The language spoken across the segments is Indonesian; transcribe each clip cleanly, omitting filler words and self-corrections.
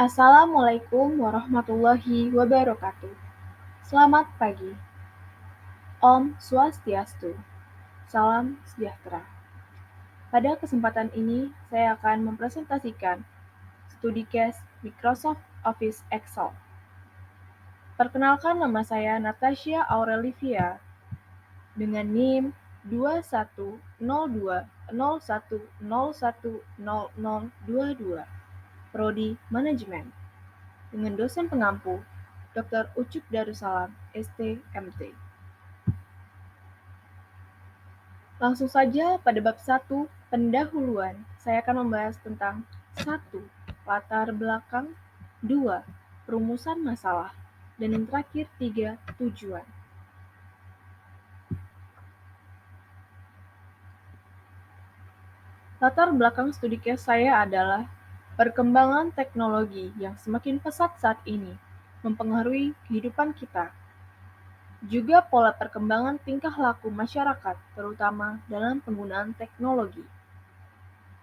Assalamualaikum warahmatullahi wabarakatuh. Selamat pagi. Om Swastiastu. Salam sejahtera. Pada kesempatan ini, saya akan mempresentasikan studi case Microsoft Office Excel. Perkenalkan, nama saya Natasha Aurelivia dengan NIM 210201010022, Prodi Manajemen, dengan dosen pengampu Dr. Ucup Darussalam, ST.MT. Langsung saja pada bab 1, pendahuluan, saya akan membahas tentang 1. Latar belakang, 2. Perumusan masalah, dan yang terakhir 3. Tujuan. Latar belakang studi case saya adalah perkembangan teknologi yang semakin pesat saat ini mempengaruhi kehidupan kita. Juga pola perkembangan tingkah laku masyarakat, terutama dalam penggunaan teknologi.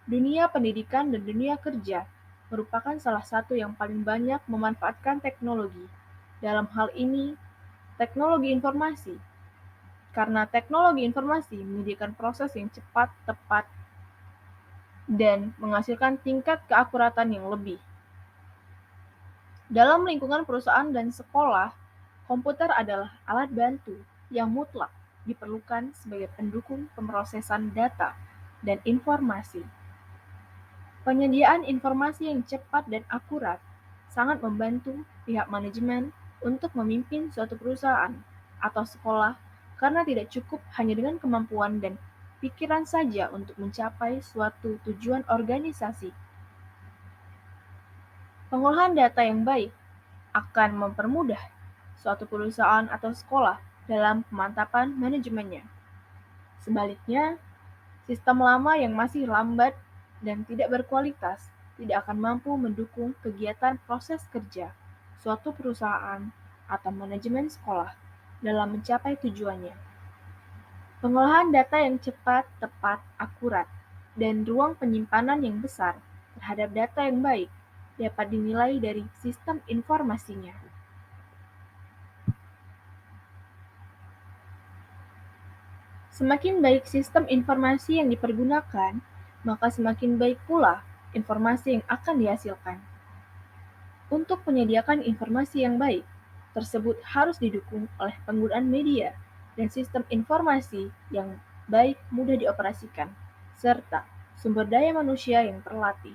Dunia pendidikan dan dunia kerja merupakan salah satu yang paling banyak memanfaatkan teknologi. Dalam hal ini, teknologi informasi. Karena teknologi informasi menyediakan proses yang cepat, tepat, dan menghasilkan tingkat keakuratan yang lebih. Dalam lingkungan perusahaan dan sekolah, komputer adalah alat bantu yang mutlak diperlukan sebagai pendukung pemrosesan data dan informasi. Penyediaan informasi yang cepat dan akurat sangat membantu pihak manajemen untuk memimpin suatu perusahaan atau sekolah karena tidak cukup hanya dengan kemampuan dan pikiran saja untuk mencapai suatu tujuan organisasi. Pengolahan data yang baik akan mempermudah suatu perusahaan atau sekolah dalam pemantapan manajemennya. Sebaliknya, sistem lama yang masih lambat dan tidak berkualitas tidak akan mampu mendukung kegiatan proses kerja suatu perusahaan atau manajemen sekolah dalam mencapai tujuannya. Pengolahan data yang cepat, tepat, akurat, dan ruang penyimpanan yang besar terhadap data yang baik dapat dinilai dari sistem informasinya. Semakin baik sistem informasi yang dipergunakan, maka semakin baik pula informasi yang akan dihasilkan. Untuk menyediakan informasi yang baik, tersebut harus didukung oleh penggunaan media dan sistem informasi yang baik mudah dioperasikan, serta sumber daya manusia yang terlatih.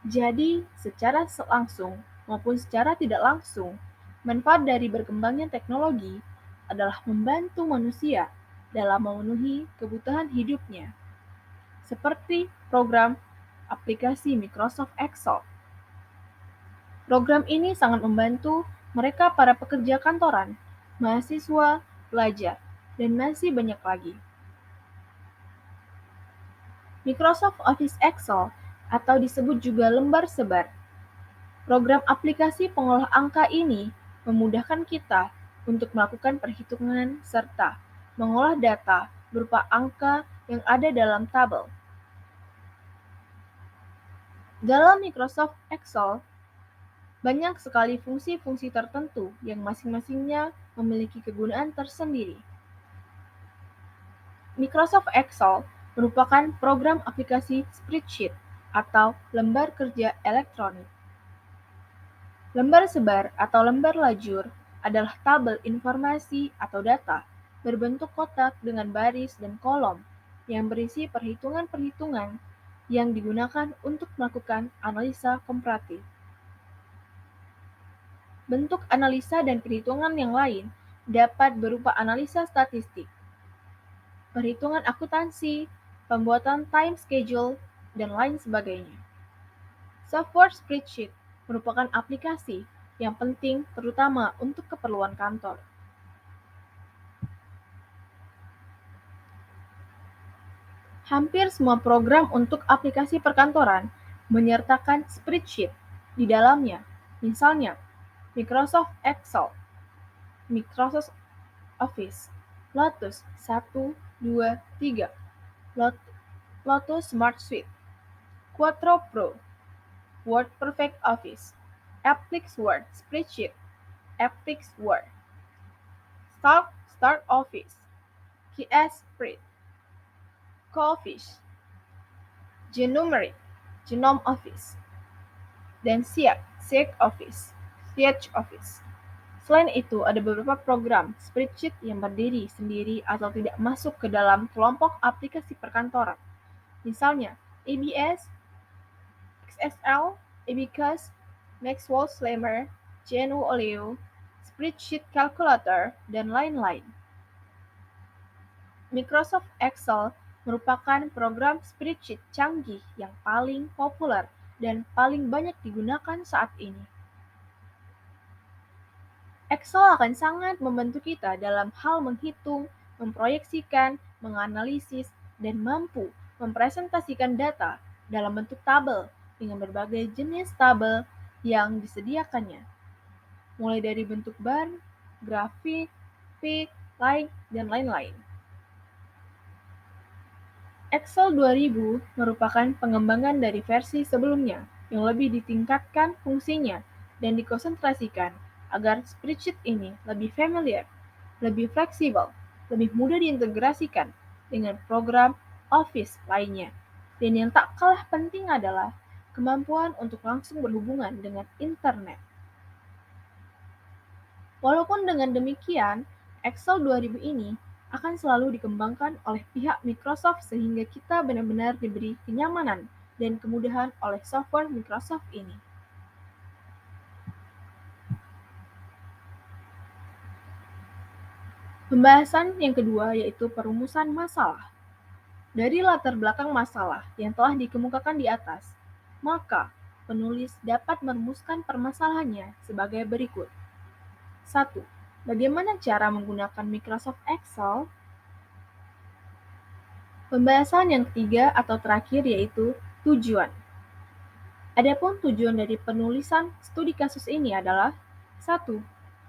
Jadi, secara langsung maupun secara tidak langsung, manfaat dari berkembangnya teknologi adalah membantu manusia dalam memenuhi kebutuhan hidupnya, seperti program aplikasi Microsoft Excel. Program ini sangat membantu mereka para pekerja kantoran, mahasiswa, pelajar, dan masih banyak lagi. Microsoft Office Excel atau disebut juga lembar sebar. Program aplikasi pengolah angka ini memudahkan kita untuk melakukan perhitungan serta mengolah data berupa angka yang ada dalam tabel. Dalam Microsoft Excel, banyak sekali fungsi-fungsi tertentu yang masing-masingnya memiliki kegunaan tersendiri. Microsoft Excel merupakan program aplikasi spreadsheet atau lembar kerja elektronik. Lembar sebar atau lembar lajur adalah tabel informasi atau data berbentuk kotak dengan baris dan kolom yang berisi perhitungan-perhitungan yang digunakan untuk melakukan analisa komparatif. Bentuk analisa dan perhitungan yang lain dapat berupa analisa statistik, perhitungan akuntansi, pembuatan time schedule, dan lain sebagainya. Software spreadsheet merupakan aplikasi yang penting terutama untuk keperluan kantor. Hampir semua program untuk aplikasi perkantoran menyertakan spreadsheet di dalamnya, misalnya Microsoft Excel, Microsoft Office, Lotus 1, 2, 3, Lotus Smart Suite, Quattro Pro, Word Perfect Office, Applix Word Spreadsheet, Applix Word, Start Office, KeyEsprint, Cooffice, Genomeric, Genome Office, dan Siak Office, Siege Office. Selain itu, ada beberapa program spreadsheet yang berdiri sendiri atau tidak masuk ke dalam kelompok aplikasi perkantoran. Misalnya, ABS, XSL, Abacus, Maxwell Slammer, GNU-Oleo, Spreadsheet Calculator, dan lain-lain. Microsoft Excel merupakan program spreadsheet canggih yang paling populer dan paling banyak digunakan saat ini. Excel akan sangat membantu kita dalam hal menghitung, memproyeksikan, menganalisis, dan mampu mempresentasikan data dalam bentuk tabel dengan berbagai jenis tabel yang disediakannya, mulai dari bentuk bar, grafik, peak, line, dan lain-lain. Excel 2000 merupakan pengembangan dari versi sebelumnya yang lebih ditingkatkan fungsinya dan dikonsentrasikan agar spreadsheet ini lebih familiar, lebih fleksibel, lebih mudah diintegrasikan dengan program Office lainnya. Dan yang tak kalah penting adalah kemampuan untuk langsung berhubungan dengan internet. Walaupun dengan demikian, Excel 2000 ini akan selalu dikembangkan oleh pihak Microsoft sehingga kita benar-benar diberi kenyamanan dan kemudahan oleh software Microsoft ini. Pembahasan yang kedua yaitu perumusan masalah. Dari latar belakang masalah yang telah dikemukakan di atas, maka penulis dapat merumuskan permasalahannya sebagai berikut. 1. Bagaimana cara menggunakan Microsoft Excel? Pembahasan yang ketiga atau terakhir yaitu tujuan. Adapun tujuan dari penulisan studi kasus ini adalah 1.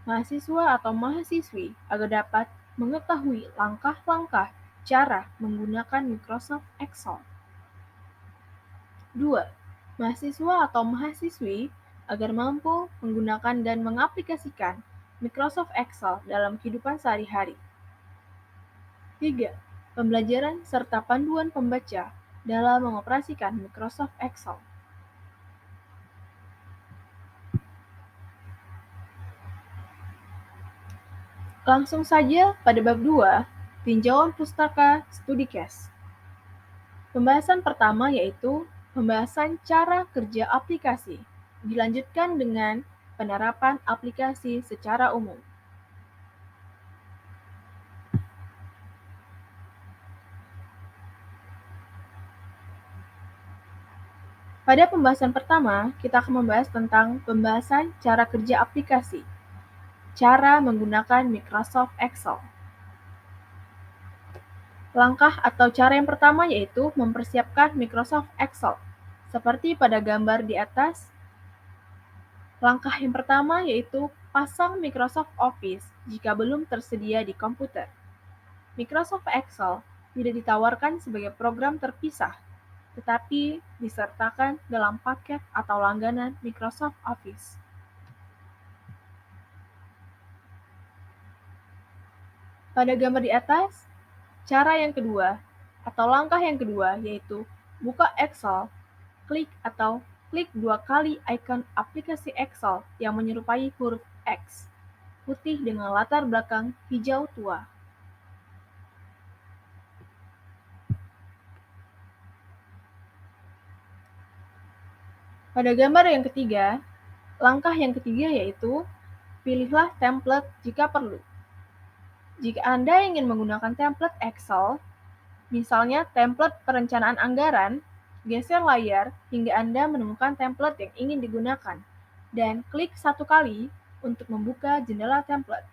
Mahasiswa atau mahasiswi agar dapat mengetahui langkah-langkah cara menggunakan Microsoft Excel. 2. Mahasiswa atau mahasiswi agar mampu menggunakan dan mengaplikasikan Microsoft Excel dalam kehidupan sehari-hari. 3. Pembelajaran serta panduan pembaca dalam mengoperasikan Microsoft Excel. Langsung saja pada bab 2, tinjauan pustaka studi case. Pembahasan pertama yaitu pembahasan cara kerja aplikasi, dilanjutkan dengan penerapan aplikasi secara umum. Pada pembahasan pertama, kita akan membahas tentang pembahasan cara kerja aplikasi, cara menggunakan Microsoft Excel. Langkah atau cara yang pertama yaitu mempersiapkan Microsoft Excel. Seperti pada gambar di atas, langkah yang pertama yaitu pasang Microsoft Office jika belum tersedia di komputer. Microsoft Excel tidak ditawarkan sebagai program terpisah, tetapi disertakan dalam paket atau langganan Microsoft Office. Pada gambar di atas, cara yang kedua atau langkah yang kedua yaitu buka Excel, klik 2 kali ikon aplikasi Excel yang menyerupai huruf X, putih dengan latar belakang hijau tua. Pada gambar yang ketiga, langkah yang ketiga yaitu pilihlah template jika perlu. Jika Anda ingin menggunakan template Excel, misalnya template perencanaan anggaran, geser layar hingga Anda menemukan template yang ingin digunakan, dan klik 1 kali untuk membuka jendela template.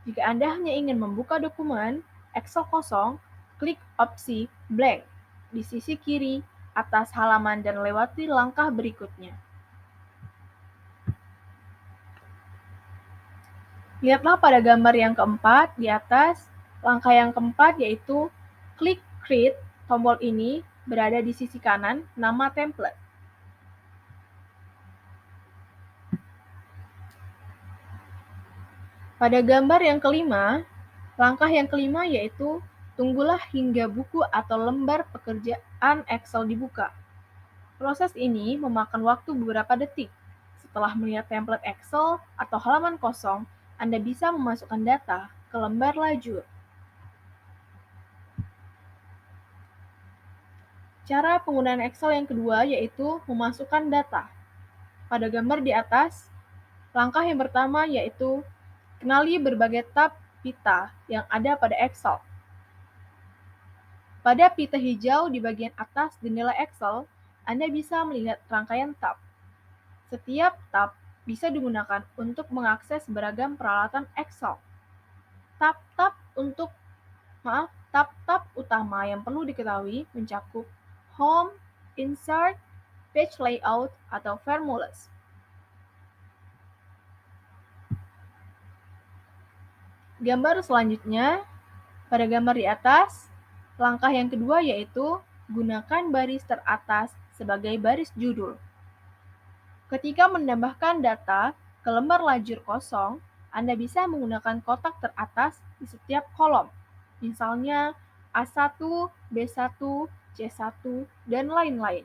Jika Anda hanya ingin membuka dokumen Excel kosong, klik opsi blank di sisi kiri atas halaman dan lewati langkah berikutnya. Lihatlah pada gambar yang keempat di atas, langkah yang keempat yaitu klik Create, tombol ini berada di sisi kanan nama template. Pada gambar yang kelima, langkah yang kelima yaitu tunggulah hingga buku atau lembar pekerjaan Excel dibuka. Proses ini memakan waktu beberapa detik. Setelah melihat template Excel atau halaman kosong, Anda bisa memasukkan data ke lembar lajur. Cara penggunaan Excel yang kedua yaitu memasukkan data. Pada gambar di atas, langkah yang pertama yaitu kenali berbagai tab pita yang ada pada Excel. Pada pita hijau di bagian atas jendela Excel, Anda bisa melihat rangkaian tab. Setiap tab bisa digunakan untuk mengakses beragam peralatan Excel. Tab-tab utama yang perlu diketahui mencakup Home, Insert, Page Layout, atau Formulas. Gambar selanjutnya, pada gambar di atas, langkah yang kedua yaitu gunakan baris teratas sebagai baris judul. Ketika menambahkan data ke lembar lajur kosong, Anda bisa menggunakan kotak teratas di setiap kolom, misalnya A1, B1, C1, dan lain-lain.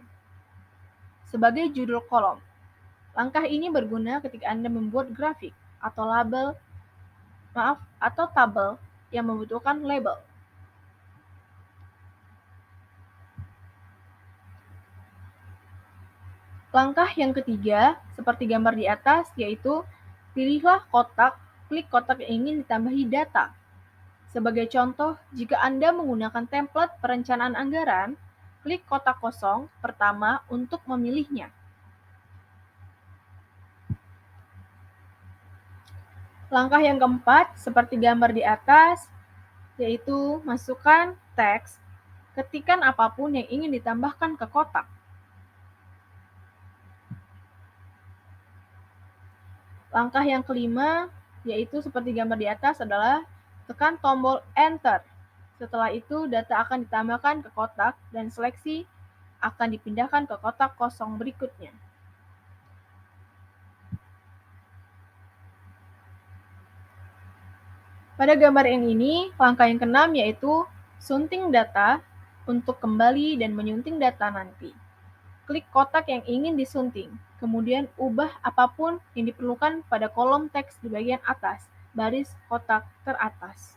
Sebagai judul kolom, langkah ini berguna ketika Anda membuat grafik atau tabel yang membutuhkan label. Langkah yang ketiga, seperti gambar di atas, yaitu pilihlah kotak, klik kotak yang ingin ditambahi data. Sebagai contoh, jika Anda menggunakan template perencanaan anggaran, klik kotak kosong pertama untuk memilihnya. Langkah yang keempat, seperti gambar di atas, yaitu masukkan teks, ketikan apapun yang ingin ditambahkan ke kotak. Langkah yang kelima, yaitu seperti gambar di atas adalah tekan tombol Enter. Setelah itu, data akan ditambahkan ke kotak dan seleksi akan dipindahkan ke kotak kosong berikutnya. Pada gambar yang ini, langkah yang keenam yaitu sunting data untuk kembali dan menyunting data nanti. Klik kotak yang ingin disunting, kemudian ubah apapun yang diperlukan pada kolom teks di bagian atas, baris kotak teratas.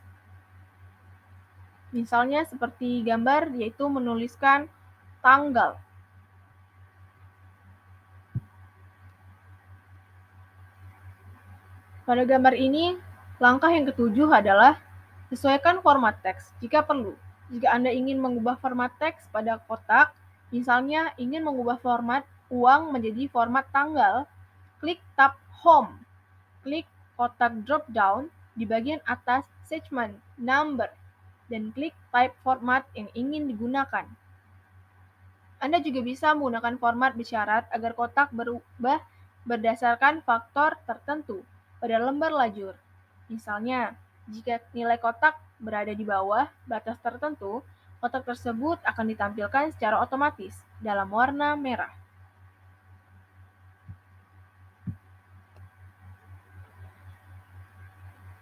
Misalnya seperti gambar yaitu menuliskan tanggal. Pada gambar ini, langkah yang ketujuh adalah sesuaikan format teks jika perlu. Jika Anda ingin mengubah format teks pada kotak, misalnya ingin mengubah format uang menjadi format tanggal, klik tab Home. Klik kotak drop-down di bagian atas segmen Number dan klik type format yang ingin digunakan. Anda juga bisa menggunakan format bersyarat agar kotak berubah berdasarkan faktor tertentu pada lembar lajur. Misalnya, jika nilai kotak berada di bawah batas tertentu, kotak tersebut akan ditampilkan secara otomatis dalam warna merah.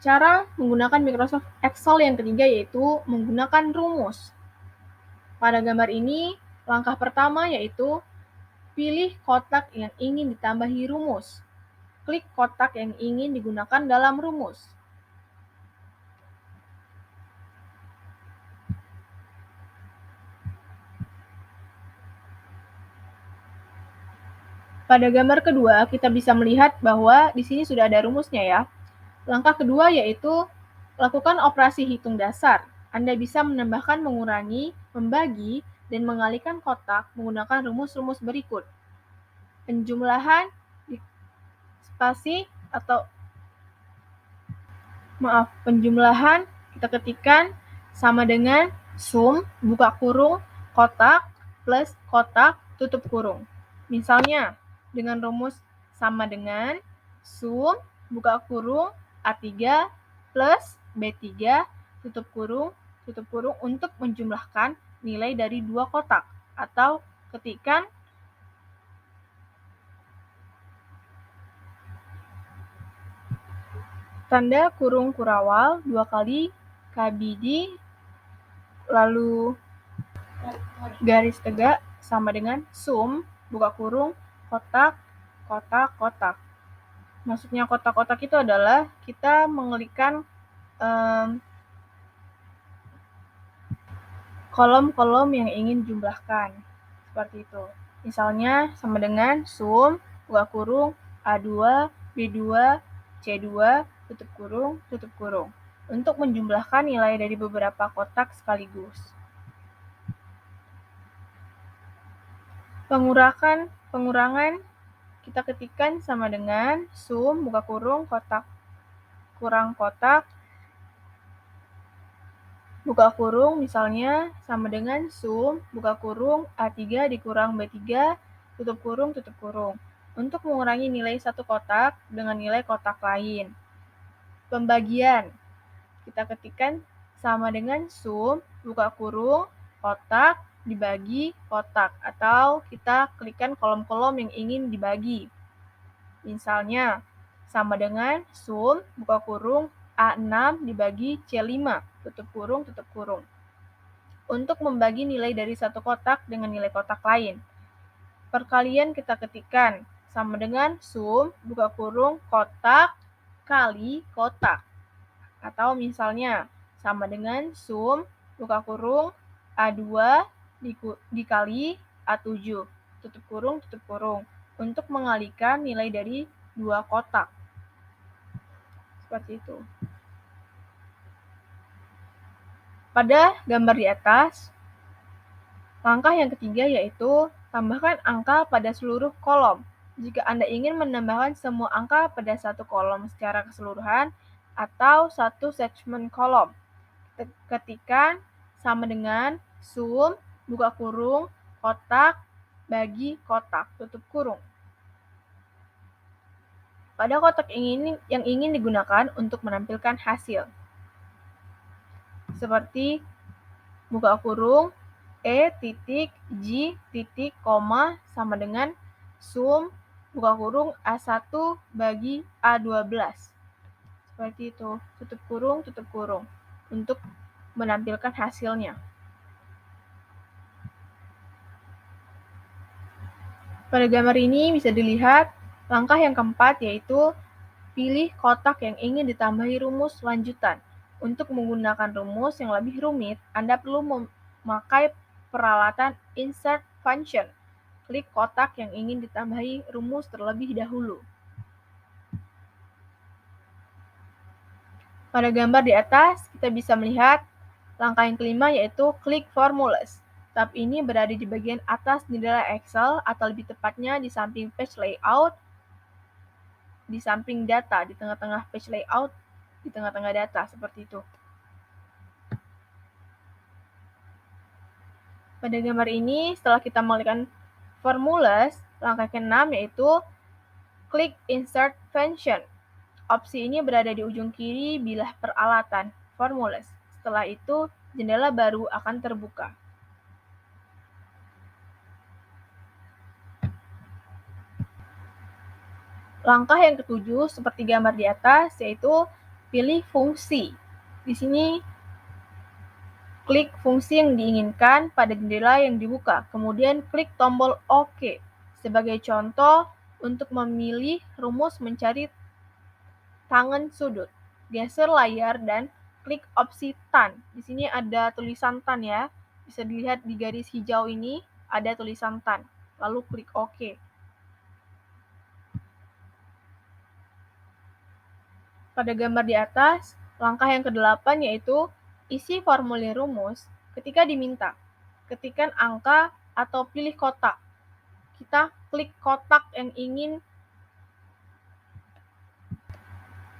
Cara menggunakan Microsoft Excel yang ketiga yaitu menggunakan rumus. Pada gambar ini, langkah pertama yaitu pilih kotak yang ingin ditambahi rumus. Klik kotak yang ingin digunakan dalam rumus. Pada gambar kedua, kita bisa melihat bahwa di sini sudah ada rumusnya ya. Langkah kedua yaitu lakukan operasi hitung dasar. Anda bisa menambahkan, mengurangi, membagi, dan mengalihkan kotak menggunakan rumus-rumus berikut. Penjumlahan, spasi, penjumlahan kita ketikkan sama dengan sum, buka kurung, kotak, plus kotak, tutup kurung. Misalnya, dengan rumus sama dengan sum, buka kurung, A3, plus B3, tutup kurung untuk menjumlahkan nilai dari dua kotak. Atau ketikkan tanda kurung kurawal 2 kali KBD, lalu garis tegak sama dengan sum, buka kurung, kotak, kotak, kotak. Maksudnya kotak-kotak itu adalah kita mengelikkan kolom-kolom yang ingin jumlahkan. Seperti itu. Misalnya sama dengan sum, buka kurung, A2, B2, C2, tutup kurung, untuk menjumlahkan nilai dari beberapa kotak sekaligus. Pengurangan kita ketikkan sama dengan sum, buka kurung, kotak, kurang kotak, buka kurung, misalnya sama dengan sum, buka kurung, A3 dikurang B3, tutup kurung, untuk mengurangi nilai satu kotak dengan nilai kotak lain. Pembagian, kita ketikkan sama dengan sum, buka kurung, kotak, dibagi kotak, atau kita klikkan kolom-kolom yang ingin dibagi. Misalnya, sama dengan sum, buka kurung, A6 dibagi C5, tutup kurung. Untuk membagi nilai dari satu kotak dengan nilai kotak lain. Perkalian kita ketikkan sama dengan sum, buka kurung, kotak, kali kotak. Atau misalnya, sama dengan sum, buka kurung, A2 dikali A7, tutup kurung, untuk mengalikan nilai dari dua kotak. Seperti itu. Pada gambar di atas, langkah yang ketiga yaitu tambahkan angka pada seluruh kolom. Jika Anda ingin menambahkan semua angka pada satu kolom secara keseluruhan atau satu segmen kolom, ketikkan sama dengan sum, buka kurung, kotak, bagi kotak, tutup kurung. Pada kotak yang ingin digunakan untuk menampilkan hasil. Seperti buka kurung, E titik, J titik, koma, sama dengan sum, buka kurung, A1 bagi A12. Seperti itu, tutup kurung, untuk menampilkan hasilnya. Pada gambar ini bisa dilihat langkah yang keempat yaitu pilih kotak yang ingin ditambahi rumus lanjutan. Untuk menggunakan rumus yang lebih rumit, Anda perlu memakai peralatan insert function. Klik kotak yang ingin ditambahi rumus terlebih dahulu. Pada gambar di atas, kita bisa melihat langkah yang kelima yaitu klik formulas. Tab ini berada di bagian atas jendela Excel atau lebih tepatnya di samping page layout, di samping data, di tengah-tengah page layout, di tengah-tengah data, seperti itu. Pada gambar ini, setelah kita mengetikkan formulas, langkah ke-6 yaitu klik insert function. Opsi ini berada di ujung kiri bilah peralatan, formulas. Setelah itu, jendela baru akan terbuka. Langkah yang ketujuh, seperti gambar di atas, yaitu pilih fungsi. Di sini, klik fungsi yang diinginkan pada jendela yang dibuka, kemudian klik tombol OK. Sebagai contoh, untuk memilih rumus mencari tangan sudut, geser layar dan klik opsi tan. Di sini ada tulisan tan ya. Bisa dilihat di garis hijau ini ada tulisan tan. Lalu klik OK. Pada gambar di atas, langkah yang ke-8 yaitu isi formulir rumus ketika diminta. Ketikkan angka atau pilih kotak. Kita klik kotak yang ingin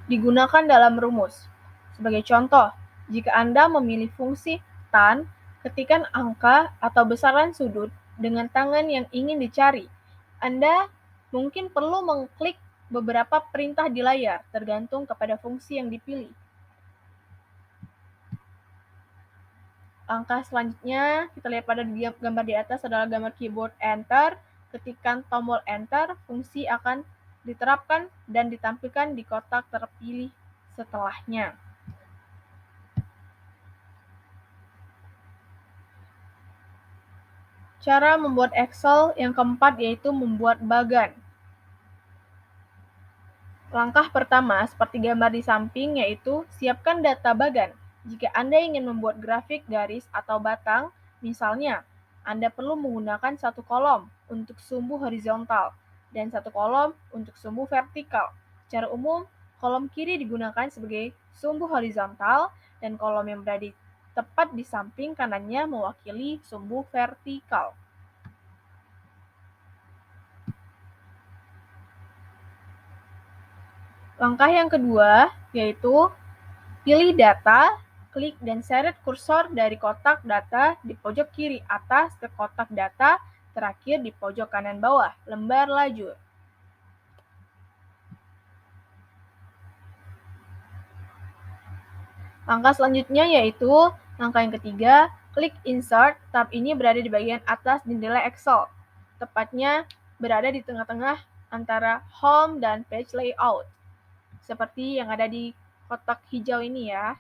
digunakan dalam rumus. Sebagai contoh, jika Anda memilih fungsi tan, ketikkan angka atau besaran sudut dengan tangan yang ingin dicari. Anda mungkin perlu mengklik beberapa perintah di layar, tergantung kepada fungsi yang dipilih. Langkah selanjutnya, kita lihat pada gambar di atas adalah gambar keyboard Enter. Ketikkan tombol Enter, fungsi akan diterapkan dan ditampilkan di kotak terpilih setelahnya. Cara membuat Excel yang keempat yaitu membuat bagan. Langkah pertama, seperti gambar di samping, yaitu siapkan data bagan. Jika Anda ingin membuat grafik garis atau batang, misalnya, Anda perlu menggunakan satu kolom untuk sumbu horizontal dan satu kolom untuk sumbu vertikal. Secara umum, kolom kiri digunakan sebagai sumbu horizontal dan kolom yang berada tepat di samping kanannya mewakili sumbu vertikal. Langkah yang kedua yaitu pilih data, klik dan seret kursor dari kotak data di pojok kiri atas ke kotak data terakhir di pojok kanan bawah, lembar lajur. Langkah selanjutnya yaitu langkah yang ketiga, klik Insert. Tab ini berada di bagian atas jendela Excel, tepatnya berada di tengah-tengah antara Home dan Page Layout, seperti yang ada di kotak hijau ini ya.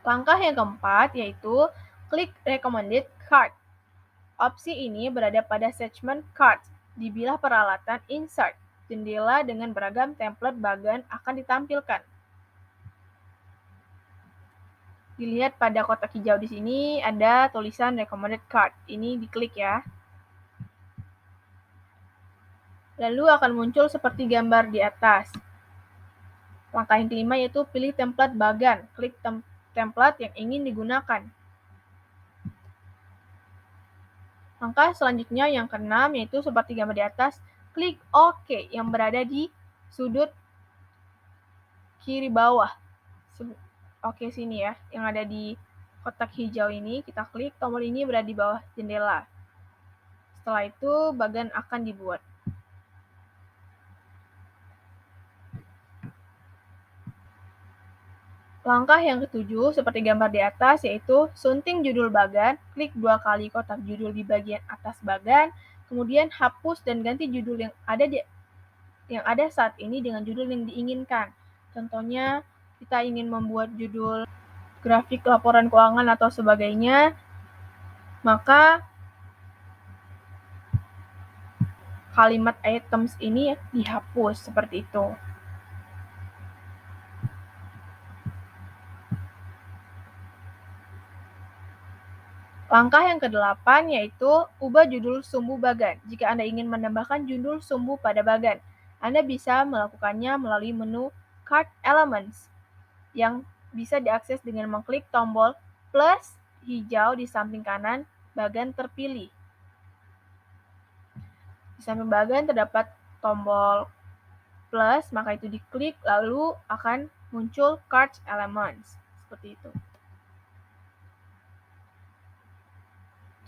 Langkah yang keempat yaitu klik Recommended Card. Opsi ini berada pada segmen Cards. Dibilah peralatan Insert, jendela dengan beragam template bagan akan ditampilkan. Dilihat pada kotak hijau di sini ada tulisan Recommended Card. Ini diklik ya. Lalu akan muncul seperti gambar di atas. Langkah yang kelima yaitu pilih template bagan. Klik template yang ingin digunakan. Langkah selanjutnya yang keenam yaitu seperti gambar di atas, klik OK yang berada di sudut kiri bawah. Oke sini ya, yang ada di kotak hijau ini, kita klik tombol ini berada di bawah jendela. Setelah itu, bagan akan dibuat. Langkah yang ketujuh, seperti gambar di atas, yaitu sunting judul bagan, klik 2 kali kotak judul di bagian atas bagan, kemudian hapus dan ganti judul yang ada saat ini dengan judul yang diinginkan. Contohnya, kita ingin membuat judul grafik laporan keuangan atau sebagainya, maka kalimat items ini dihapus seperti itu. Langkah yang ke-8 yaitu ubah judul sumbu bagan. Jika Anda ingin menambahkan judul sumbu pada bagan, Anda bisa melakukannya melalui menu Card Elements yang bisa diakses dengan mengklik tombol plus hijau di samping kanan bagan terpilih. Di samping bagan terdapat tombol plus, maka itu diklik lalu akan muncul Card Elements. Seperti itu.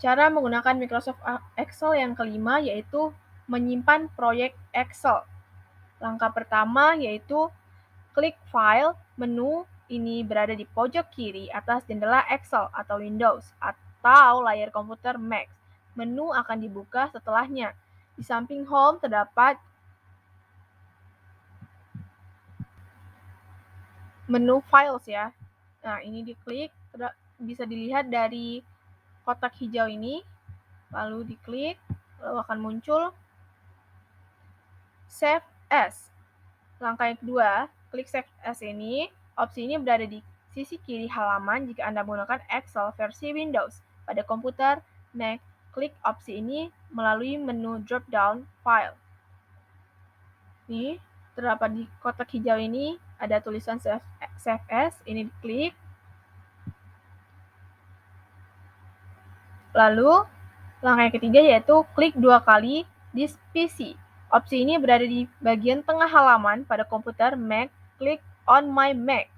Cara menggunakan Microsoft Excel yang kelima yaitu menyimpan proyek Excel. Langkah pertama yaitu klik File, menu ini berada di pojok kiri atas jendela Excel atau Windows atau layar komputer Mac. Menu akan dibuka setelahnya. Di samping Home terdapat menu Files ya. Nah, ini diklik, bisa dilihat dari kotak hijau ini, lalu diklik, lalu akan muncul Save As. Langkah yang kedua, klik Save As ini. Opsi ini berada di sisi kiri halaman jika Anda menggunakan Excel versi Windows. Pada komputer Mac, klik opsi ini melalui menu drop-down File. Ini terdapat di kotak hijau ini ada tulisan Save As, ini diklik. Lalu, langkah yang ketiga yaitu klik 2 kali This PC. Opsi ini berada di bagian tengah halaman pada komputer Mac, klik On My Mac.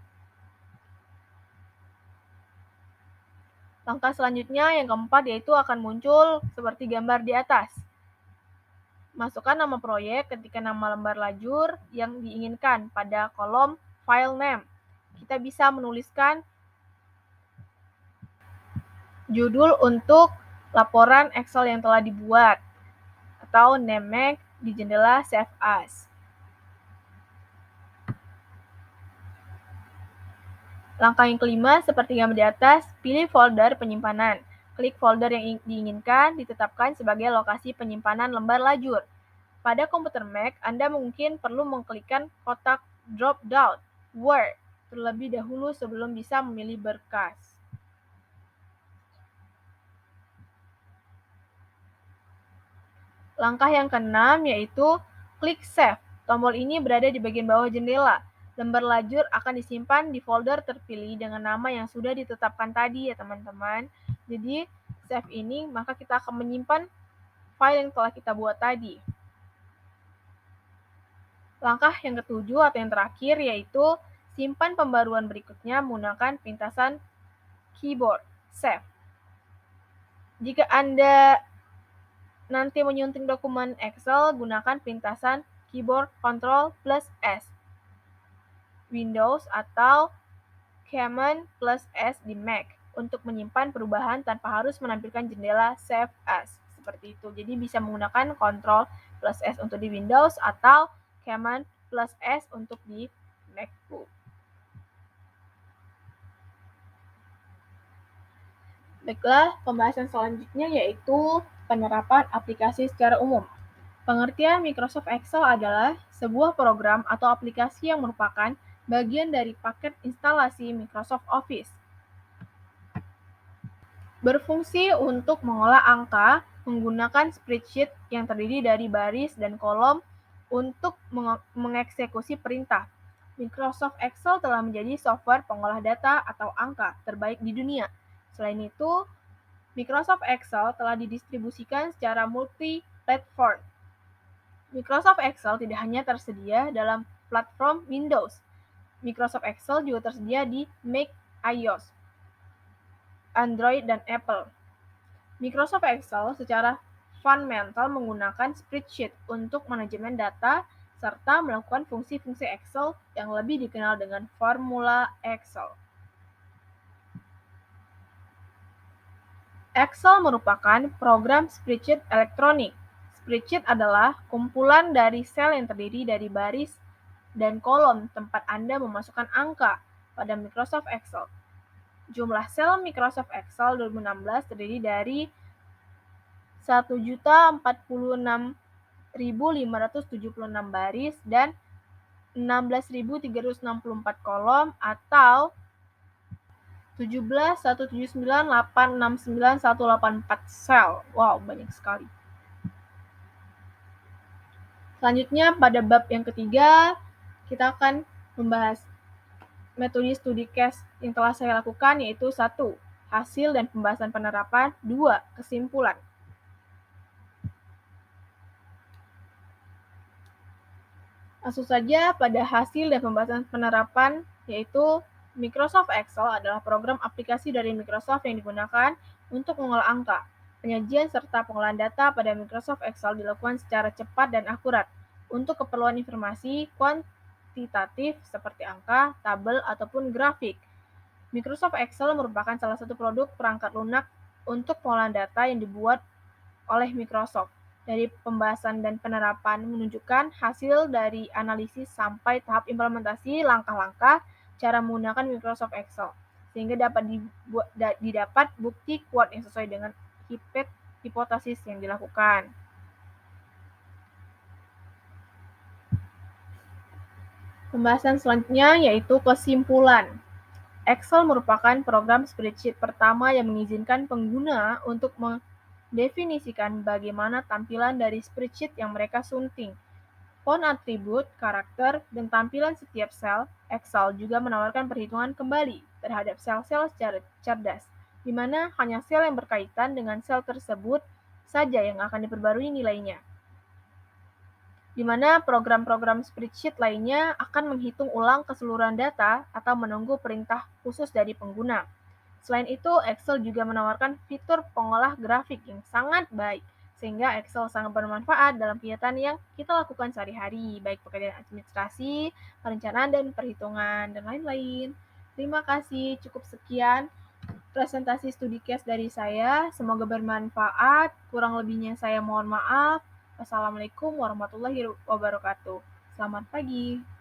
Langkah selanjutnya yang keempat yaitu akan muncul seperti gambar di atas. Masukkan nama proyek, ketikkan nama lembar lajur yang diinginkan pada kolom File Name. Kita bisa menuliskan judul untuk laporan Excel yang telah dibuat, atau name di jendela Save As. Langkah yang kelima, seperti gambar di atas, pilih folder penyimpanan. Klik folder yang diinginkan, ditetapkan sebagai lokasi penyimpanan lembar lajur. Pada komputer Mac, Anda mungkin perlu mengklikkan kotak drop-down Word terlebih dahulu sebelum bisa memilih berkas. Langkah yang keenam yaitu klik Save. Tombol ini berada di bagian bawah jendela. Lembar lajur akan disimpan di folder terpilih dengan nama yang sudah ditetapkan tadi ya teman-teman. Jadi save ini maka kita akan menyimpan file yang telah kita buat tadi. Langkah yang ketujuh atau yang terakhir yaitu simpan pembaruan berikutnya menggunakan pintasan keyboard Save. Jika Anda nanti menyunting dokumen Excel, gunakan pintasan keyboard Ctrl plus S. Windows atau Command plus S di Mac untuk menyimpan perubahan tanpa harus menampilkan jendela Save As. Seperti itu. Jadi bisa menggunakan Ctrl plus S untuk di Windows atau Command plus S untuk di MacBook. Baiklah, pembahasan selanjutnya yaitu penerapan aplikasi secara umum. Pengertian Microsoft Excel adalah sebuah program atau aplikasi yang merupakan bagian dari paket instalasi Microsoft Office. Berfungsi untuk mengolah angka menggunakan spreadsheet yang terdiri dari baris dan kolom untuk mengeksekusi perintah. Microsoft Excel telah menjadi software pengolah data atau angka terbaik di dunia. Selain itu, Microsoft Excel telah didistribusikan secara multi-platform. Microsoft Excel tidak hanya tersedia dalam platform Windows. Microsoft Excel juga tersedia di Mac, iOS, Android, dan Apple. Microsoft Excel secara fundamental menggunakan spreadsheet untuk manajemen data serta melakukan fungsi-fungsi Excel yang lebih dikenal dengan formula Excel. Excel merupakan program spreadsheet elektronik. Spreadsheet adalah kumpulan dari sel yang terdiri dari baris dan kolom tempat Anda memasukkan angka pada Microsoft Excel. Jumlah sel Microsoft Excel 2016 terdiri dari 1.046.576 baris dan 16.364 kolom atau 17.179.869.184 sel. Wow, banyak sekali. Selanjutnya pada bab yang ketiga, kita akan membahas metode studi case yang telah saya lakukan yaitu 1. Hasil dan pembahasan penerapan. 2. Kesimpulan. Langsung saja pada hasil dan pembahasan penerapan yaitu Microsoft Excel adalah program aplikasi dari Microsoft yang digunakan untuk mengolah angka. Penyajian serta pengolahan data pada Microsoft Excel dilakukan secara cepat dan akurat untuk keperluan informasi kuantitatif seperti angka, tabel, ataupun grafik. Microsoft Excel merupakan salah satu produk perangkat lunak untuk pengolahan data yang dibuat oleh Microsoft. Dari pembahasan dan penerapan menunjukkan hasil dari analisis sampai tahap implementasi langkah-langkah cara menggunakan Microsoft Excel, sehingga dapat didapat bukti kuat yang sesuai dengan hipotesis yang dilakukan. Pembahasan selanjutnya yaitu kesimpulan. Excel merupakan program spreadsheet pertama yang mengizinkan pengguna untuk mendefinisikan bagaimana tampilan dari spreadsheet yang mereka sunting. Font atribut, karakter, dan tampilan setiap sel, Excel juga menawarkan perhitungan kembali terhadap sel-sel secara cerdas, di mana hanya sel yang berkaitan dengan sel tersebut saja yang akan diperbarui nilainya. Di mana program-program spreadsheet lainnya akan menghitung ulang keseluruhan data atau menunggu perintah khusus dari pengguna. Selain itu, Excel juga menawarkan fitur pengolah grafik yang sangat baik, sehingga Excel sangat bermanfaat dalam kegiatan yang kita lakukan sehari-hari, baik pekerjaan administrasi, perencanaan dan perhitungan, dan lain-lain. Terima kasih, cukup sekian presentasi studi case dari saya. Semoga bermanfaat, kurang lebihnya saya mohon maaf. Wassalamualaikum warahmatullahi wabarakatuh. Selamat pagi.